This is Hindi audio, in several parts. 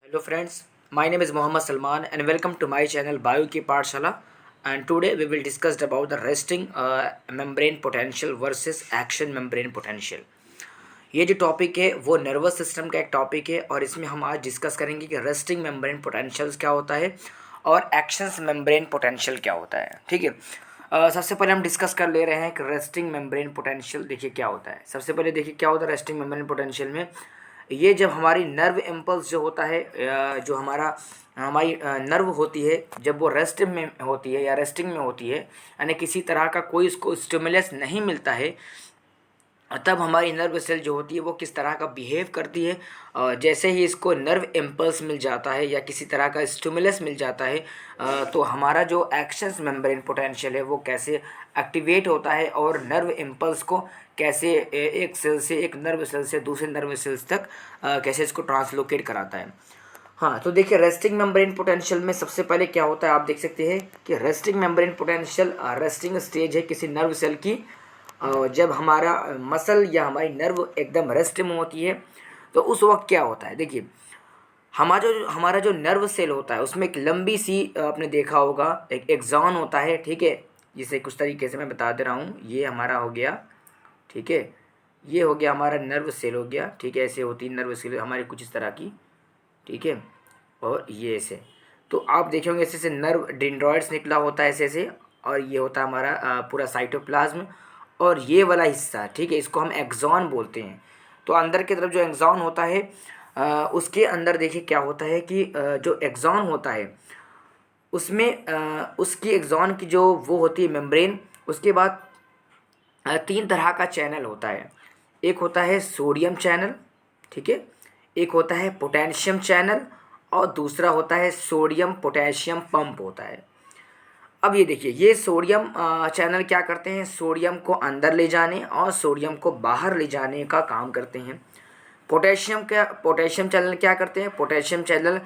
Hello friends, my name is Mohammad Salman and welcome to my channel Bio की पाठशाला and today we will discuss about the resting membrane potential versus action membrane potential। ये जो टॉपिक है वो नर्वस सिस्टम का एक टॉपिक है और इसमें हम आज डिस्कस करेंगे कि रेस्टिंग मेम्ब्रेन पोटेंशियल्स क्या होता है और एक्शंस मेम्ब्रेन पोटेंशियल क्या होता है। ठीक है, सबसे पहले हम डिस्कस कर ले रहे हैं कि रेस्टिंग मेम्ब्रेन पोटेंशियल देखिए क्या होता है। सबसे पहले देखिए क्या होता है रेस्टिंग मेम्ब्रेन पोटेंशियल में। ये जब हमारी नर्व इम्पल्स जो होता है जो हमारी नर्व होती है, जब वो रेस्ट में होती है या रेस्टिंग में होती है, यानी किसी तरह का कोई इसको स्टिमुलस नहीं मिलता है, तब हमारी नर्व सेल जो होती है वो किस तरह का बिहेव करती है। जैसे ही इसको नर्व इम्पल्स मिल जाता है या किसी तरह का स्टिमुलस मिल जाता है, तो हमारा जो एक्शंस मेम्ब्रेन पोटेंशियल है वो कैसे एक्टिवेट होता है और नर्व इम्पल्स को कैसे एक सेल से, एक नर्व सेल से दूसरे नर्व सेल्स तक कैसे इसको ट्रांसलोकेट कराता है। हाँ, तो देखिए रेस्टिंग मेम्ब्रेन पोटेंशियल में सबसे पहले क्या होता है, आप देख सकते हैं कि resting membrane potential resting stage है किसी नर्व सेल की। जब हमारा मसल या हमारी नर्व एकदम रेस्ट में होती है तो उस वक्त क्या होता है, देखिए हमारा जो नर्व सेल होता है उसमें एक लंबी सी आपने देखा होगा एक एक्सॉन होता है। ठीक है, जिसे कुछ तरीके से मैं बता दे रहा हूँ। ये हमारा हो गया, ठीक है, ये हो गया हमारा नर्व सेल हो गया। ठीक है, ऐसे होती है नर्व सेल हमारी कुछ इस तरह की। ठीक है, और ये ऐसे, तो आप देखेंगे ऐसे ऐसे नर्व डेंड्रॉइड्स निकला होता है ऐसे ऐसे, और ये होता है हमारा पूरा साइटोप्लाज्म और ये वाला हिस्सा। ठीक है, इसको हम एक्सॉन बोलते हैं। तो अंदर की तरफ जो एक्सॉन होता है उसके अंदर देखिए क्या होता है कि जो एक्सॉन होता है उसमें उसकी एक्सॉन की जो वो होती है मेम्ब्रेन, उसके बाद तीन तरह का चैनल होता है। एक होता है सोडियम चैनल, ठीक है, एक होता है पोटेशियम चैनल और दूसरा होता है सोडियम पोटेशियम पंप होता है। अब ये देखिए, ये सोडियम चैनल क्या करते हैं, सोडियम को अंदर ले जाने और सोडियम को बाहर ले जाने का काम करते हैं। पोटेशियम चैनल क्या करते हैं, पोटेशियम चैनल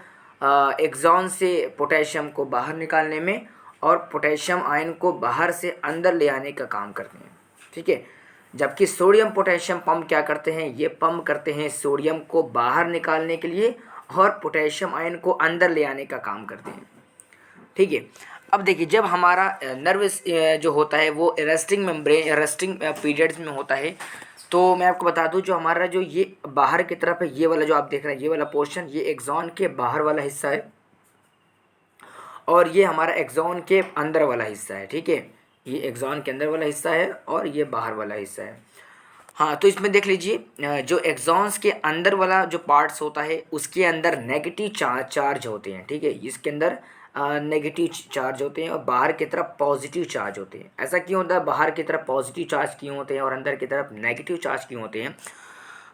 एक्सॉन से पोटेशियम को बाहर निकालने में और पोटेशियम आयन को बाहर से अंदर ले आने का काम करते हैं। ठीक है, जबकि सोडियम पोटेशियम पंप क्या करते हैं, ये पंप करते हैं सोडियम को बाहर निकालने के लिए और पोटेशियम आयन को अंदर ले आने का काम करते हैं। ठीक है, अब देखिए जब हमारा नर्वस जो होता है वो रेस्टिंग पीरियड्स में होता है, तो मैं आपको बता दूं जो हमारा जो ये बाहर की तरफ है, ये वाला जो आप देख रहे हैं ये वाला पोर्शन, ये एक्सॉन के बाहर वाला हिस्सा है और ये हमारा एक्सॉन के अंदर वाला हिस्सा है। ठीक है, ये एक्सॉन के अंदर वाला हिस्सा है और ये बाहर वाला हिस्सा है। हाँ, तो इसमें देख लीजिए जो एक्सॉन्स के अंदर वाला जो पार्ट्स होता है उसके अंदर नेगेटिव चार्ज होते हैं। ठीक है, इसके अंदर नेगेटिव चार्ज होते हैं और बाहर की तरफ पॉजिटिव चार्ज होते हैं। ऐसा क्यों होता है, बाहर की तरफ पॉजिटिव चार्ज क्यों होते हैं और अंदर की तरफ नेगेटिव चार्ज क्यों होते हैं।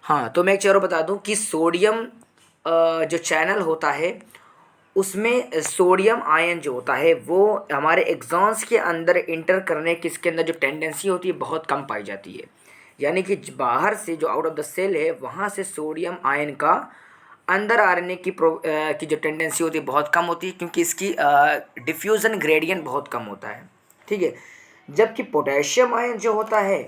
हाँ, तो मैं एक चीज़ और बता दूं कि सोडियम जो चैनल होता है उसमें सोडियम आयन जो होता है वो हमारे एक्सॉन्स के अंदर इंटर करने की इसके अंदर जो टेंडेंसी होती है बहुत कम पाई जाती है। यानी कि बाहर से जो आउट ऑफ द सेल है वहाँ से सोडियम आयन का अंदर आने की जो टेंडेंसी होती है बहुत कम होती है, क्योंकि इसकी डिफ्यूज़न ग्रेडियंट बहुत कम होता है। ठीक है, जबकि पोटेशियम आयन जो होता है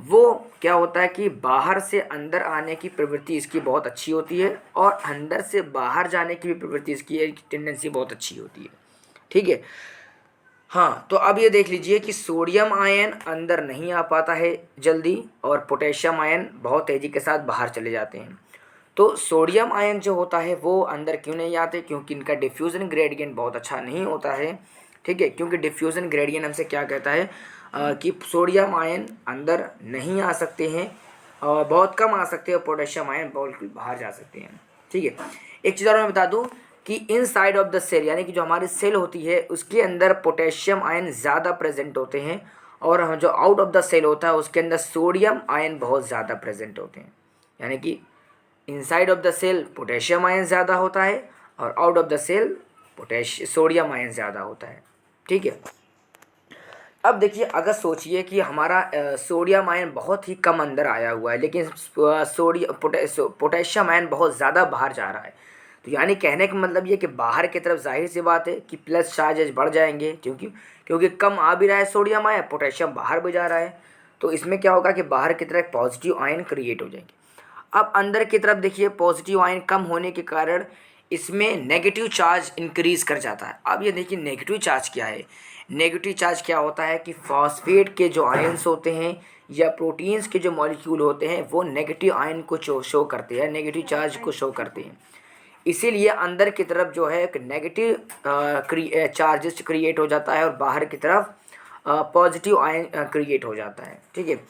वो क्या होता है कि बाहर से अंदर आने की प्रवृत्ति इसकी बहुत अच्छी होती है और अंदर से बाहर जाने की भी प्रवृत्ति इसकी टेंडेंसी बहुत अच्छी होती है। ठीक है, हाँ, तो अब ये देख लीजिए कि सोडियम आयन अंदर नहीं आ पाता है जल्दी और पोटेशियम आयन बहुत तेज़ी के साथ बाहर चले जाते हैं। तो सोडियम आयन जो होता है वो अंदर क्यों नहीं आते, क्योंकि इनका डिफ्यूज़न ग्रेडियंट बहुत अच्छा नहीं होता है। ठीक है, क्योंकि डिफ्यूज़न ग्रेडियंट हमसे क्या कहता है कि सोडियम आयन अंदर नहीं आ सकते हैं और बहुत कम आ सकते हैं और पोटेशियम आयन बहुत बाहर जा सकते हैं। ठीक है, एक चीज़ और मैं बता दूं कि इन साइड ऑफ द सेल, यानी कि जो हमारी सेल होती है उसके अंदर पोटेशियम आयन ज़्यादा प्रेजेंट होते हैं और जो आउट ऑफ द सेल होता है उसके अंदर सोडियम आयन बहुत ज़्यादा प्रेजेंट होते हैं। यानी कि inside of the cell potassium ion ज़्यादा होता है और out of the cell sodium ion ज़्यादा होता है। ठीक है, अब देखिए अगर सोचिए कि हमारा सोडियम आयन बहुत ही कम अंदर आया हुआ है लेकिन पोटेशियम आयन बहुत ज़्यादा बाहर जा रहा है, तो यानी कहने का मतलब ये कि बाहर की तरफ जाहिर सी बात है कि प्लस चार्जेज बढ़ जाएंगे, क्योंकि कम आ भी रहा है सोडियम आयन, पोटेशियम बाहर भी जा रहा है, तो इसमें क्या होगा कि बाहर की तरफ पॉजिटिव आयन क्रिएट हो जाएंगे। अब अंदर की तरफ देखिए पॉजिटिव आयन कम होने के कारण इसमें नेगेटिव चार्ज इंक्रीज कर जाता है। अब ये देखिए नेगेटिव चार्ज क्या है। नेगेटिव चार्ज क्या होता है कि फॉस्फेट के जो आयंस होते हैं या प्रोटीन्स के जो मॉलिक्यूल होते हैं वो नेगेटिव आयन को शो करते हैं, नेगेटिव चार्ज को शो करते हैं। इसीलिए अंदर की तरफ जो है एक नेगेटिव चार्जेस क्रिएट हो जाता है और बाहर की तरफ पॉजिटिव आयन क्रिएट हो जाता है। ठीक है,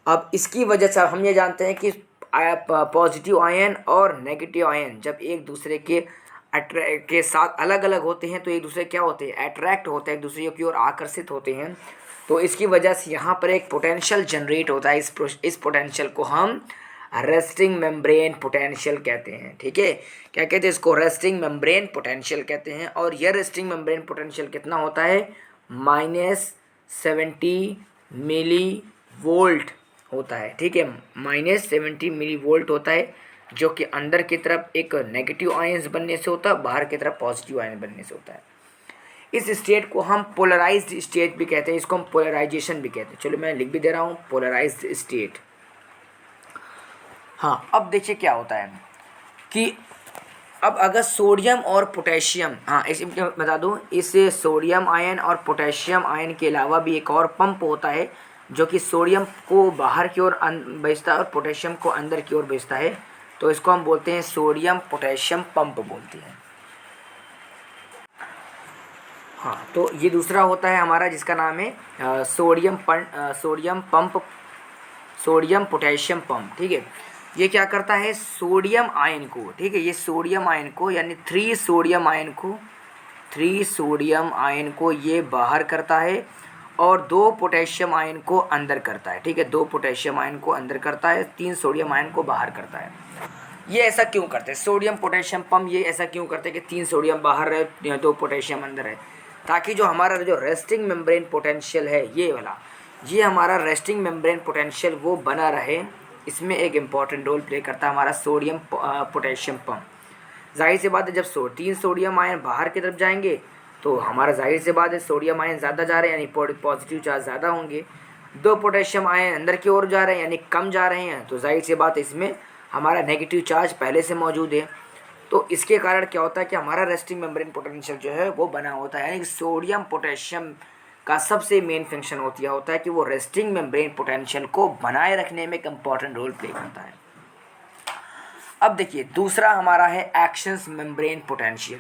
अब इसकी वजह से हम ये जानते हैं कि पॉजिटिव आयन और नेगेटिव आयन जब एक दूसरे के साथ अलग अलग होते हैं तो एक दूसरे क्या होते हैं, अट्रैक्ट होते हैं, एक दूसरे की ओर आकर्षित होते हैं। तो इसकी वजह से यहाँ पर एक पोटेंशियल जनरेट होता है। इस पोटेंशियल को हम रेस्टिंग मेम्ब्रेन पोटेंशियल कहते हैं। ठीक है, क्या कहते हैं इसको, रेस्टिंग मेम्ब्रेन पोटेंशियल कहते हैं। और यह रेस्टिंग मेम्ब्रेन पोटेंशियल कितना होता है, -70 मिली वोल्ट होता है। ठीक है, -70 मिली वोल्ट होता है, जो कि अंदर की तरफ एक नेगेटिव आयंस बनने से होता है, बाहर की तरफ पॉजिटिव आयन बनने से होता है। इस स्टेट को हम पोलराइज्ड स्टेट भी कहते हैं, इसको हम पोलराइजेशन भी कहते हैं। चलो मैं लिख भी दे रहा हूँ, पोलराइज्ड स्टेट। हाँ, अब देखिए क्या होता है कि अब अगर सोडियम और पोटेशियम, हाँ इस बता दूँ, इस सोडियम आयन और पोटेशियम आयन के अलावा भी एक और पंप होता है जो कि सोडियम को बाहर की ओर भेजता है और पोटेशियम को अंदर की ओर भेजता है। तो इसको हम बोलते हैं सोडियम पोटेशियम पंप बोलते हैं। हाँ, तो ये दूसरा होता है हमारा जिसका नाम है sodium pump, sodium potassium pump. ठीक है, ये क्या करता है, सोडियम आयन को, ठीक है, ये सोडियम आयन को यानी 3 सोडियम आयन को ये बाहर करता है और 2 पोटेशियम आयन को अंदर करता है। ठीक है, 2 पोटेशियम आयन को अंदर करता है, 3 सोडियम आयन को बाहर करता है। ये ऐसा क्यों करते हैं सोडियम पोटेशियम पंप, ये ऐसा क्यों करते हैं कि 3 सोडियम बाहर है, 2 पोटेशियम अंदर है, ताकि जो हमारा जो रेस्टिंग मेम्ब्रेन पोटेंशियल है ये वाला, ये हमारा रेस्टिंग मेम्ब्रेन पोटेंशियल वो बना रहे। इसमें एक इम्पॉर्टेंट रोल प्ले करता है हमारा सोडियम पोटेशियम पंप। जाहिर सी बात है, जब 3 सोडियम आयन बाहर की तरफ जाएंगे तो हमारा जाहिर सी बात है सोडियम आयन ज़्यादा जा रहे हैं यानी पॉजिटिव चार्ज ज़्यादा होंगे। 2 पोटेशियम आयन अंदर की ओर जा रहे हैं यानी कम जा रहे हैं, तो जाहिर सी बात है इसमें हमारा नेगेटिव चार्ज पहले से मौजूद है। तो इसके कारण क्या होता है कि हमारा रेस्टिंग मेम्ब्रेन पोटेंशियल जो है वो बना होता है। यानी सोडियम पोटेशियम का सबसे मेन फंक्शन होता है कि वो रेस्टिंग मेम्ब्रेन पोटेंशियल को बनाए रखने में एक इम्पॉर्टेंट रोल प्ले करता है। अब देखिए दूसरा हमारा है एक्शंस मेम्ब्रेन पोटेंशियल।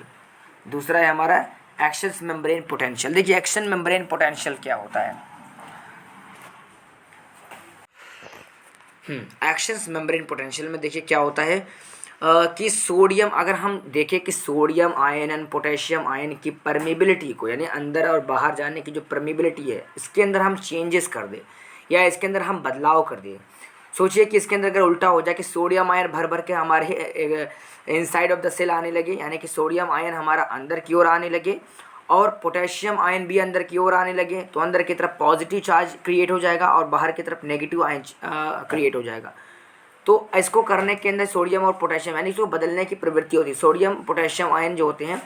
दूसरा है हमारा एक्शंस मेम्ब्रेन पोटेंशियल। देखिए एक्शन मेम्ब्रेन पोटेंशियल क्या होता है। एक्शंस मेम्ब्रेन पोटेंशियल में देखिए क्या होता है कि सोडियम, अगर हम देखें कि sodium ion and potassium ion की परमेबिलिटी को, यानी अंदर और बाहर जाने की जो परमेबिलिटी है, इसके अंदर हम चेंजेस कर दें या इसके अंदर हम बदलाव कर दें। सोचिए कि इसके अंदर अगर उल्टा हो जाए कि सोडियम आयन भर भर के हमारे इनसाइड ऑफ द सेल आने लगे, यानी कि सोडियम आयन हमारा अंदर की ओर आने लगे और पोटेशियम आयन भी अंदर की ओर आने लगे, तो अंदर की तरफ पॉजिटिव चार्ज क्रिएट हो जाएगा और बाहर की तरफ नेगेटिव आयन क्रिएट हो जाएगा। तो इसको करने के अंदर सोडियम और पोटेशियम यानी इसको बदलने की प्रवृत्ति होती है। सोडियम पोटेशियम आयन जो होते हैं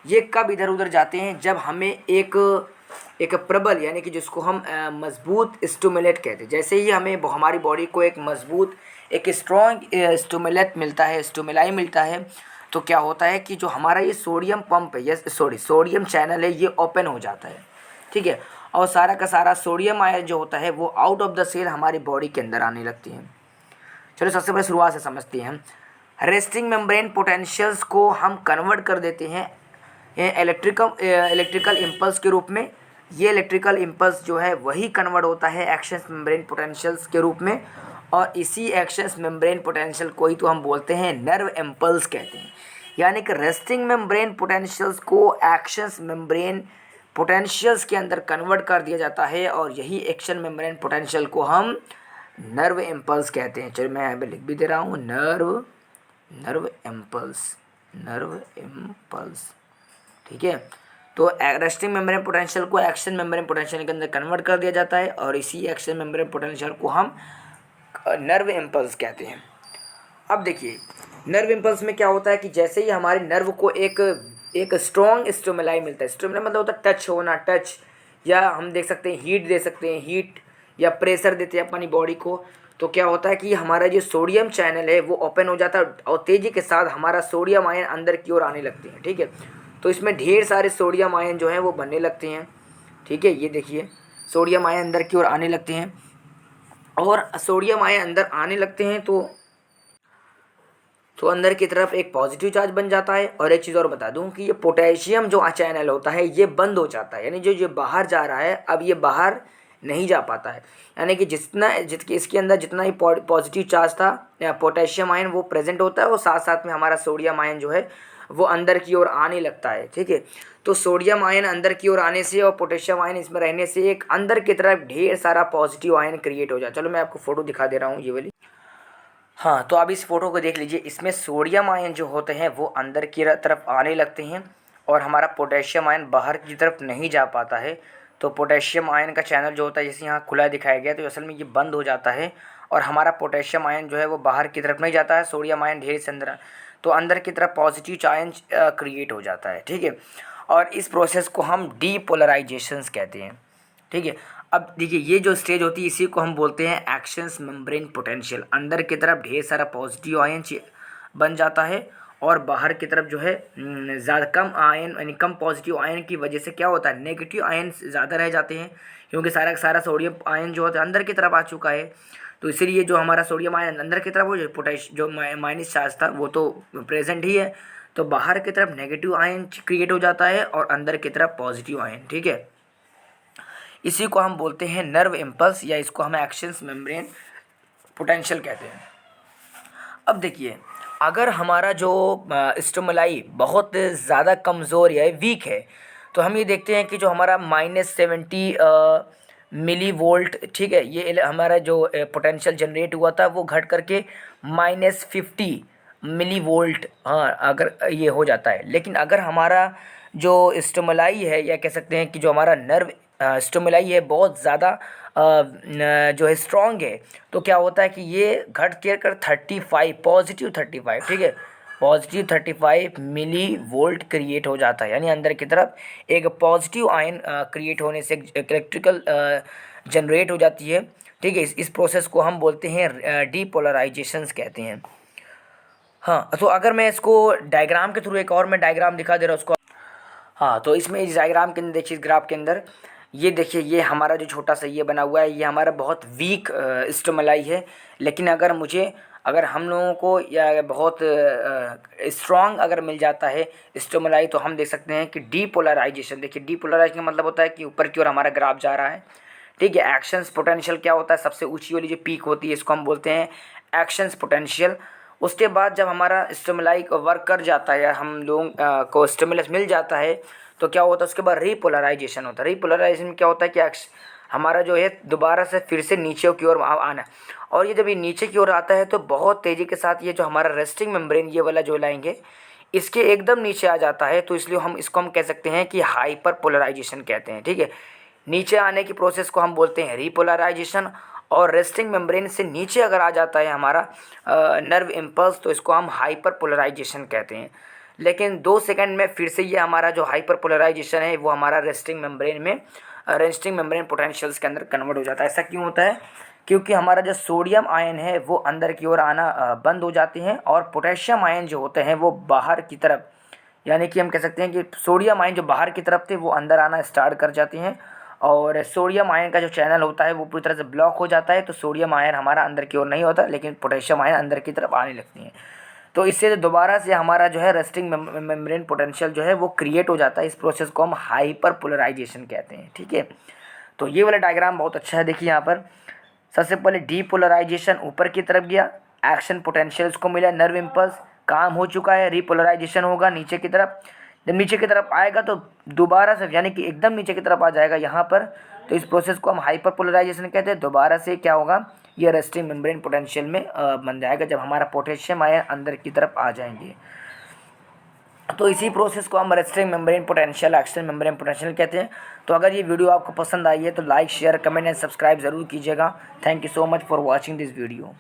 ये कब इधर उधर जाते हैं, जब हमें एक प्रबल यानी कि जिसको हम मजबूत स्टिमुलेट कहते हैं। जैसे ही हमें हमारी बॉडी को एक मजबूत एक स्ट्रॉन्ग स्टिमुलेट मिलता है, स्टिमुलाई मिलता है, तो क्या होता है कि जो हमारा ये सोडियम पंप है, सोडियम चैनल है, ये ओपन हो जाता है। ठीक है, और सारा का सारा सोडियम आयन जो होता है वो आउट ऑफ द सेल हमारी बॉडी के अंदर आने लगती है। चलो सबसे पहले शुरुआत से समझते हैं। रेस्टिंग मेम्ब्रेन पोटेंशियल्स को हम कन्वर्ट कर देते हैं इलेक्ट्रिकल इम्पल्स के रूप में। ये इलेक्ट्रिकल इम्पल्स जो है वही कन्वर्ट होता है एक्शंस मेम्ब्रेन पोटेंशियल्स के रूप में, और इसी एक्शंस मेम्ब्रेन पोटेंशियल को ही तो हम बोलते हैं नर्व इम्पल्स कहते हैं। यानी कि रेस्टिंग मेम्ब्रेन पोटेंशियल्स को एक्शंस मेम्ब्रेन पोटेंशियल्स के अंदर कन्वर्ट कर दिया जाता है और यही एक्शन मेम्ब्रेन पोटेंशियल को हम नर्व इम्पल्स कहते हैं। चलिए मैं यहाँ पे लिख भी दे रहा हूँ, नर्व इम्पल्स। ठीक है, तो रेस्टिंग मेम्ब्रेन पोटेंशियल को एक्शन मेम्ब्रेन पोटेंशियल के अंदर कन्वर्ट कर दिया जाता है और इसी एक्शन मेम्ब्रेन पोटेंशियल को हम नर्व इम्पल्स कहते हैं। अब देखिए नर्व इम्पल्स में क्या होता है कि जैसे ही हमारे नर्व को एक स्ट्रॉन्ग स्टिमुलाई मिलता है, स्टिमुलाई मतलब होता है टच होना, टच, या हम देख सकते हैं हीट दे सकते हैं, हीट या प्रेशर देते हैं अपनी बॉडी को, तो क्या होता है कि हमारा जो सोडियम चैनल है वो ओपन हो जाता है और तेज़ी के साथ हमारा सोडियम आयन अंदर की ओर आने लगते हैं। ठीक है, तो इसमें ढेर सारे सोडियम आयन जो हैं वो बनने लगते हैं। ठीक है, ये देखिए सोडियम आयन अंदर की ओर आने लगते हैं, और सोडियम आयन अंदर आने लगते हैं तो अंदर की तरफ एक पॉजिटिव चार्ज बन जाता है। और एक चीज़ और बता दूं कि ये पोटेशियम जो चैनल होता है ये बंद हो जाता है, यानी जो बाहर जा रहा है अब ये बाहर नहीं जा पाता है। यानी कि इसके अंदर जितना ही पॉजिटिव चार्ज था या पोटेशियम आयन वो प्रेजेंट होता है, और साथ साथ में हमारा सोडियम आयन जो है वो अंदर की ओर आने लगता है। ठीक है, तो सोडियम आयन अंदर की ओर आने से और पोटेशियम आयन इसमें रहने से एक अंदर की तरफ ढेर सारा पॉजिटिव आयन क्रिएट हो जाए। चलो मैं आपको फोटो दिखा दे रहा हूँ ये वाली। हाँ, तो आप इस फोटो को देख लीजिए, इसमें सोडियम आयन जो होते हैं वो अंदर की तरफ आने लगते हैं और हमारा पोटेशियम आयन बाहर की तरफ नहीं जा पाता है। तो पोटेशियम आयन का चैनल जो होता है जैसे यहाँ खुला दिखाया गया, तो असल में ये बंद हो जाता है और हमारा पोटेशियम आयन जो है वो बाहर की तरफ नहीं जाता है, सोडियम आयन ढेर से अंदर, तो अंदर की तरफ पॉजिटिव आयन क्रिएट हो जाता है। ठीक है, और इस प्रोसेस को हम डीपोलराइजेशंस कहते हैं। ठीक है, अब देखिए ये जो स्टेज होती है इसी को हम बोलते हैं एक्शंस मेम्ब्रेन पोटेंशियल। अंदर की तरफ ढेर सारा पॉजिटिव आयन बन जाता है और बाहर की तरफ जो है ज़्यादा कम आयन, यानी कम पॉजिटिव आयन की वजह से क्या होता है नेगेटिव आयन ज़्यादा रह जाते हैं, क्योंकि सारा का सारा सोडियम आयन जो होता है अंदर की तरफ आ चुका है। तो इसीलिए जो हमारा सोडियम आयन अंदर की तरफ हो, जो माइनस चार्ज था वो तो प्रेजेंट ही है, तो बाहर की तरफ नेगेटिव आयन क्रिएट हो जाता है और अंदर की तरफ पॉजिटिव आयन। ठीक है, इसी को हम बोलते हैं नर्व इम्पल्स, या इसको हम एक्शंस मेम्ब्रेन पोटेंशियल कहते हैं। अब देखिए, अगर हमारा जो स्टिमुलाई बहुत ज़्यादा कमज़ोर या वीक है, तो हम ये देखते हैं कि जो हमारा -70 मिली वोल्ट, ठीक है, ये हमारा जो पोटेंशियल जनरेट हुआ था वो घट करके -50 मिली वोल्ट, हाँ, अगर ये हो जाता है। लेकिन अगर हमारा जो स्टिमुलाई है, या कह सकते हैं कि जो हमारा नर्व स्टिमुलाई है बहुत ज़्यादा जो है स्ट्रॉन्ग है, तो क्या होता है कि ये घट के कर 35 पॉजिटिव 35, ठीक है, पॉजिटिव 35 मिली वोल्ट क्रिएट हो जाता है। यानी अंदर की तरफ एक पॉजिटिव आयन क्रिएट होने से इलेक्ट्रिकल जनरेट हो जाती है। ठीक है, इस प्रोसेस को हम बोलते हैं डीपोलराइजेशंस कहते हैं। हाँ, तो अगर मैं इसको डायग्राम के थ्रू एक और मैं डायग्राम दिखा दे रहा हूँ उसको। हाँ, तो इसमें इस डायग्राम के अंदर देखिए, इस ग्राफ के अंदर ये देखिए, ये हमारा जो छोटा सा ये बना हुआ है ये हमारा बहुत वीक स्टिमुलाई है। लेकिन अगर हम लोगों को या बहुत स्ट्रॉन्ग अगर मिल जाता है स्टिमुलाई, तो हम देख सकते हैं कि डीपोलराइजेशन। देखिए, डीपोलराइजेशन का मतलब होता है कि ऊपर की ओर हमारा ग्राफ जा रहा है। ठीक है, एक्शंस पोटेंशियल क्या होता है, सबसे ऊंची वाली जो पीक होती है इसको हम बोलते हैं एक्शंस पोटेंशियल। उसके बाद जब हमारा स्टिमुलाई को वर्क कर जाता है या हम लोगों को स्टिमुलस मिल जाता है, तो क्या होता है उसके बाद रीपोलराइजेशन होता है। रीपोलराइजेशन में क्या होता है कि हमारा जो है दोबारा से फिर से नीचे की ओर आना, और ये जब ये नीचे की ओर आता है तो बहुत तेज़ी के साथ ये जो हमारा रेस्टिंग मेम्ब्रेन ये वाला जो लाएंगे इसके एकदम नीचे आ जाता है, तो इसलिए हम इसको कह सकते हैं कि हाइपर पोलराइजेशन कहते हैं। ठीक है, नीचे आने की प्रोसेस को हम बोलते हैं रीपोलराइजेशन, और रेस्टिंग मेम्ब्रेन से नीचे अगर आ जाता है हमारा नर्व इम्पल्स, तो इसको हम हाइपर पोलराइजेशन कहते हैं। लेकिन 2 सेकंड में फिर से ये हमारा जो हाइपर पोलराइजेशन है वो हमारा रेस्टिंग मेम्ब्रेन पोटेंशियल्स के अंदर कन्वर्ट हो जाता है। ऐसा क्यों होता है? क्योंकि हमारा जो सोडियम आयन है वो अंदर की ओर आना बंद हो जाते हैं, और पोटेशियम आयन जो होते हैं वो बाहर की तरफ, यानी कि हम कह सकते हैं कि सोडियम आयन जो बाहर की तरफ थे वो अंदर आना स्टार्ट कर जाते हैं, और सोडियम आयन का जो चैनल होता है वो पूरी तरह से ब्लॉक हो जाता है। तो सोडियम आयन हमारा अंदर की ओर नहीं होता, लेकिन पोटेशियम आयन अंदर की तरफ आने लगती हैं। तो इससे दोबारा से हमारा जो है रेस्टिंग मेम्ब्रेन पोटेंशियल जो है वो क्रिएट हो जाता है। इस प्रोसेस को हम हाइपर पोलराइजेशन कहते हैं। ठीक है, तो ये वाला डायग्राम बहुत अच्छा है। देखिए यहाँ पर सबसे पहले डीपोलराइजेशन ऊपर की तरफ गया, एक्शन पोटेंशियल्स को मिला, नर्व इम्पल्स काम हो चुका है, रीपोलराइजेशन होगा नीचे की तरफ। जब नीचे की तरफ आएगा तो दोबारा से, यानी कि एकदम नीचे की तरफ आ जाएगा यहाँ पर, तो इस प्रोसेस को हम हाइपर पोलराइजेशन कहते हैं। दोबारा से क्या होगा, ये रेस्टिंग मेम्ब्रेन पोटेंशियल में बन जाएगा जब हमारा पोटेशियम आयन अंदर की तरफ आ जाएंगे। तो इसी प्रोसेस को हम resting membrane potential, action membrane potential कहते हैं। तो अगर ये वीडियो आपको पसंद आई है तो like, share, comment and subscribe ज़रूर कीजिएगा। Thank you so much for watching this video.